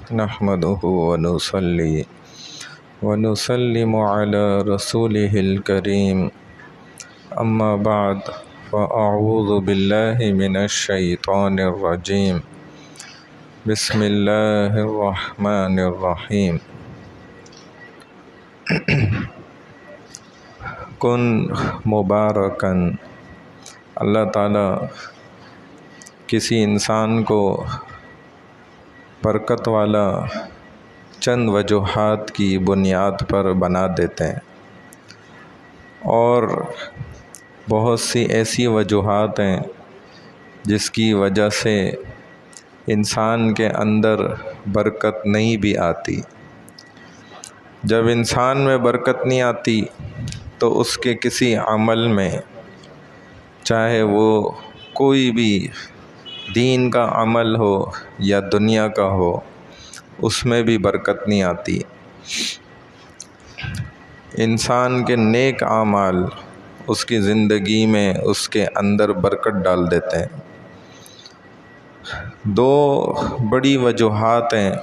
نحمده ونصلي ونسلم على رسوله الكريم أما بعد فأعوذ بالله من الشيطان الرجيم بسم الله الرحمن الرحيم کن مبارکن۔ اللہ تعالیٰ کسی انسان کو برکت والا چند وجوہات کی بنیاد پر بنا دیتے ہیں، اور بہت سی ایسی وجوہات ہیں جس کی وجہ سے انسان کے اندر برکت نہیں بھی آتی۔ جب انسان میں برکت نہیں آتی تو اس کے کسی عمل میں، چاہے وہ کوئی بھی دین کا عمل ہو یا دنیا کا ہو، اس میں بھی برکت نہیں آتی۔ انسان کے نیک اعمال اس کی زندگی میں اس کے اندر برکت ڈال دیتے ہیں۔ دو بڑی وجوہات ہیں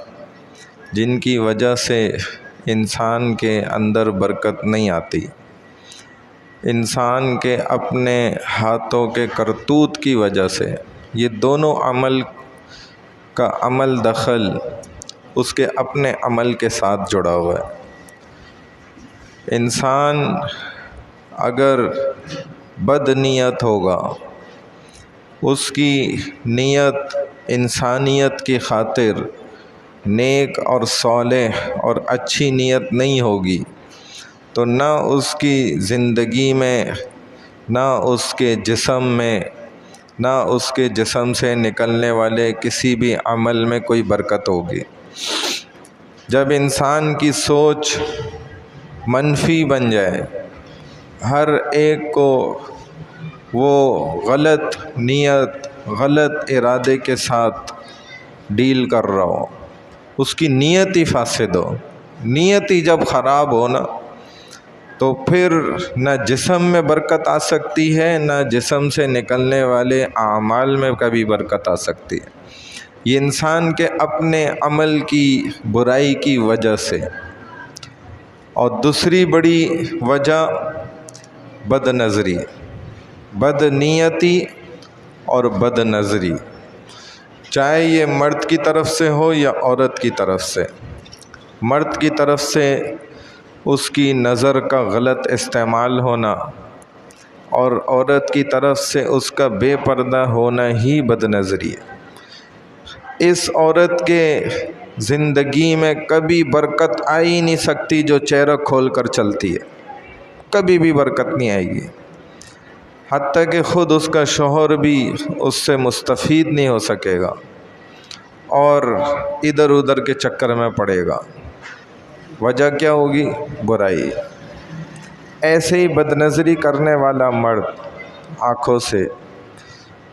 جن کی وجہ سے انسان کے اندر برکت نہیں آتی۔ انسان کے اپنے ہاتھوں کے کرتوت کی وجہ سے، یہ دونوں عمل کا عمل دخل اس کے اپنے عمل کے ساتھ جڑا ہوا ہے۔ انسان اگر بد نیت ہوگا، اس کی نیت انسانیت کی خاطر نیک اور صالح اور اچھی نیت نہیں ہوگی، تو نہ اس کی زندگی میں، نہ اس کے جسم میں، نہ اس کے جسم سے نکلنے والے کسی بھی عمل میں کوئی برکت ہوگی۔ جب انسان کی سوچ منفی بن جائے، ہر ایک کو وہ غلط نیت، غلط ارادے کے ساتھ ڈیل کر رہا ہو، اس کی نیت ہی فاسد ہو، نیت ہی جب خراب ہو نا، تو پھر نہ جسم میں برکت آ سکتی ہے، نہ جسم سے نکلنے والے اعمال میں کبھی برکت آ سکتی ہے۔ یہ انسان کے اپنے عمل کی برائی کی وجہ سے۔ اور دوسری بڑی وجہ بد نظری، بد نیتی اور بد نظری، چاہے یہ مرد کی طرف سے ہو یا عورت کی طرف سے۔ مرد کی طرف سے اس کی نظر کا غلط استعمال ہونا، اور عورت کی طرف سے اس کا بے پردہ ہونا ہی بد نظری ہے۔ اس عورت کے زندگی میں کبھی برکت آ ہی نہیں سکتی جو چہرہ کھول کر چلتی ہے، کبھی بھی برکت نہیں آئے گی، حتیٰ کہ خود اس کا شوہر بھی اس سے مستفید نہیں ہو سکے گا اور ادھر ادھر کے چکر میں پڑے گا۔ وجہ کیا ہوگی؟ برائی۔ ایسے ہی بد نظری کرنے والا مرد آنکھوں سے،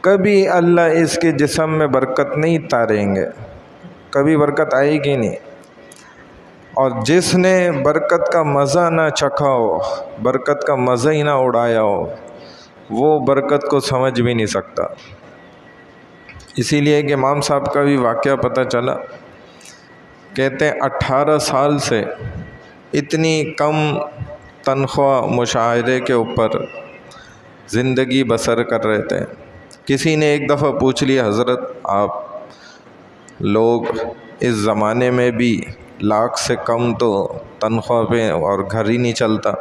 کبھی اللہ اس کے جسم میں برکت نہیں اتاریں گے، کبھی برکت آئے گی نہیں۔ اور جس نے برکت کا مزہ نہ چکھا ہو، برکت کا مزہ ہی نہ اڑایا ہو، وہ برکت کو سمجھ بھی نہیں سکتا۔ اسی لیے کہ امام صاحب کا بھی واقعہ پتہ چلا، کہتے ہیں 18 سال سے اتنی کم تنخواہ مشاہرے کے اوپر زندگی بسر کر رہے تھے۔ کسی نے ایک دفعہ پوچھ لیا، حضرت آپ لوگ اس زمانے میں بھی لاکھ سے کم تو تنخواہ پہ اور گھر ہی نہیں چلتا،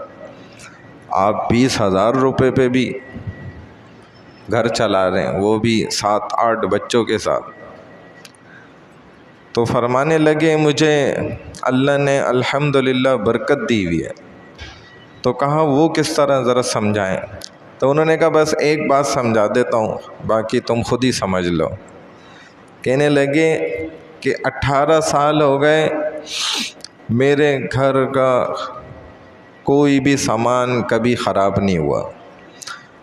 آپ 20,000 روپے پہ بھی گھر چلا رہے ہیں، وہ بھی 7-8 بچوں کے ساتھ۔ تو فرمانے لگے مجھے اللہ نے الحمدللہ برکت دی ہوئی ہے۔ تو کہا وہ کس طرح، ذرا سمجھائیں۔ تو انہوں نے کہا بس ایک بات سمجھا دیتا ہوں، باقی تم خود ہی سمجھ لو۔ کہنے لگے کہ 18 سال ہو گئے میرے گھر کا کوئی بھی سامان کبھی خراب نہیں ہوا،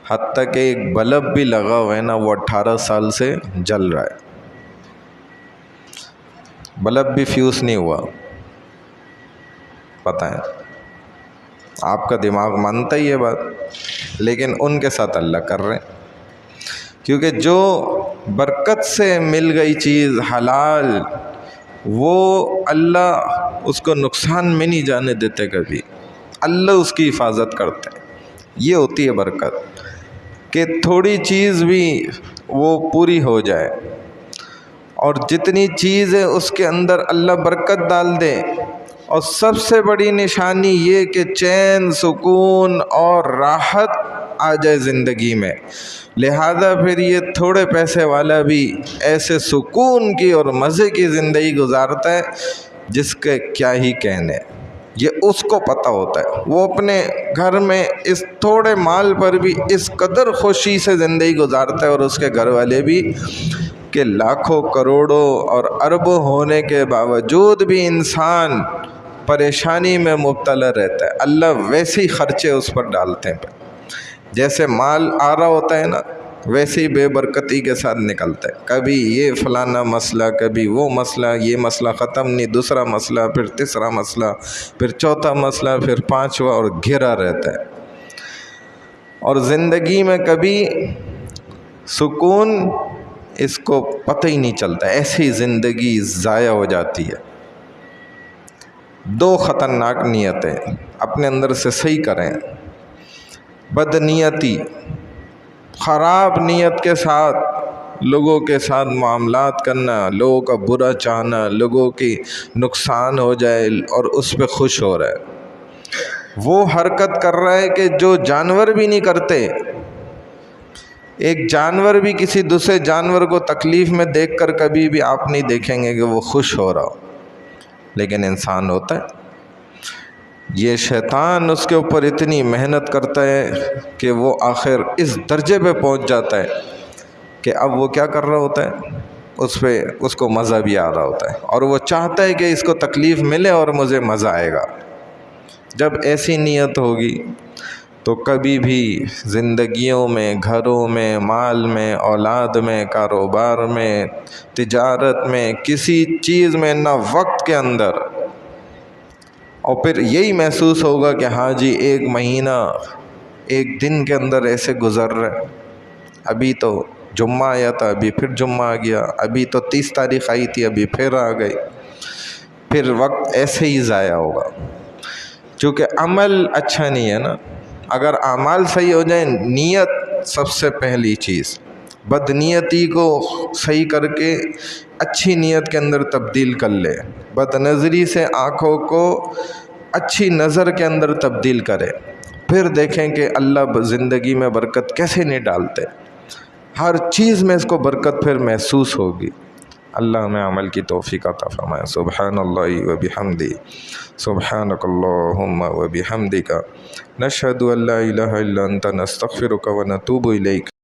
حتیٰ کہ ایک بلب بھی لگا ہوا ہے نا، وہ 18 سال سے جل رہا ہے، بلب بھی فیوز نہیں ہوا۔ پتہ ہے آپ کا دماغ مانتا ہی ہے بات، لیکن ان کے ساتھ اللہ کر رہے ہیں، کیونکہ جو برکت سے مل گئی چیز، حلال وہ اللہ اس کو نقصان میں نہیں جانے دیتے کبھی، اللہ اس کی حفاظت کرتے ہیں۔ یہ ہوتی ہے برکت کہ تھوڑی چیز بھی وہ پوری ہو جائے، اور جتنی چیز ہے اس کے اندر اللہ برکت ڈال دے۔ اور سب سے بڑی نشانی یہ کہ چین، سکون اور راحت آ جائے زندگی میں۔ لہذا پھر یہ تھوڑے پیسے والا بھی ایسے سکون کی اور مزے کی زندگی گزارتا ہے جس کے کیا ہی کہنے، یہ اس کو پتہ ہوتا ہے۔ وہ اپنے گھر میں اس تھوڑے مال پر بھی اس قدر خوشی سے زندگی گزارتا ہے، اور اس کے گھر والے بھی، کہ لاکھوں کروڑوں اور اربوں ہونے کے باوجود بھی انسان پریشانی میں مبتلا رہتا ہے۔ اللہ ویسے ہی خرچے اس پر ڈالتے ہیں، جیسے مال آ رہا ہوتا ہے نا ویسے ہی بے برکتی کے ساتھ نکلتا ہے۔ کبھی یہ فلانا مسئلہ، کبھی وہ مسئلہ، یہ مسئلہ ختم نہیں، دوسرا مسئلہ، پھر تیسرا مسئلہ، پھر چوتھا مسئلہ، پھر پانچواں، اور گھرا رہتا ہے۔ اور زندگی میں کبھی سکون اس کو پتہ ہی نہیں چلتا، ایسی زندگی ضائع ہو جاتی ہے۔ دو خطرناک نیتیں اپنے اندر سے صحیح کریں۔ بد نیتی، خراب نیت کے ساتھ لوگوں کے ساتھ معاملات کرنا، لوگوں کا برا چاہنا، لوگوں کی نقصان ہو جائے اور اس پہ خوش ہو رہا ہے۔ وہ حرکت کر رہا ہے کہ جو جانور بھی نہیں کرتے۔ ایک جانور بھی کسی دوسرے جانور کو تکلیف میں دیکھ کر کبھی بھی آپ نہیں دیکھیں گے کہ وہ خوش ہو رہا ہو، لیکن انسان ہوتا ہے۔ یہ شیطان اس کے اوپر اتنی محنت کرتا ہے کہ وہ آخر اس درجے پہ پہنچ جاتا ہے کہ اب وہ کیا کر رہا ہوتا ہے، اس کو مزہ بھی آ رہا ہوتا ہے، اور وہ چاہتا ہے کہ اس کو تکلیف ملے اور مجھے مزہ آئے گا۔ جب ایسی نیت ہوگی تو کبھی بھی زندگیوں میں، گھروں میں، مال میں، اولاد میں، کاروبار میں، تجارت میں، کسی چیز میں نہ وقت کے اندر، اور پھر یہی محسوس ہوگا کہ ہاں جی ایک مہینہ ایک دن کے اندر ایسے گزر رہا ہے، ابھی تو جمعہ آیا تھا، ابھی پھر جمعہ آ گیا، ابھی تو 30 تاریخ آئی تھی، ابھی پھر آ گئی، پھر وقت ایسے ہی ضائع ہوگا۔ چونکہ عمل اچھا نہیں ہے نا۔ اگر اعمال صحیح ہو جائیں، نیت سب سے پہلی چیز، بد نیتی کو صحیح کر کے اچھی نیت کے اندر تبدیل کر لے، بد نظری سے آنکھوں کو اچھی نظر کے اندر تبدیل کرے، پھر دیکھیں کہ اللہ زندگی میں برکت کیسے نہیں ڈالتے، ہر چیز میں اس کو برکت پھر محسوس ہوگی۔ اللہ ہمیں عمل کی توفیق عطا فرمائے۔ سبحان اللہ و بحمدہ، سبحانک اللہم و بحمدک، نشہد ان لا الہ الا انت، نستغفرک و نتوب الیک۔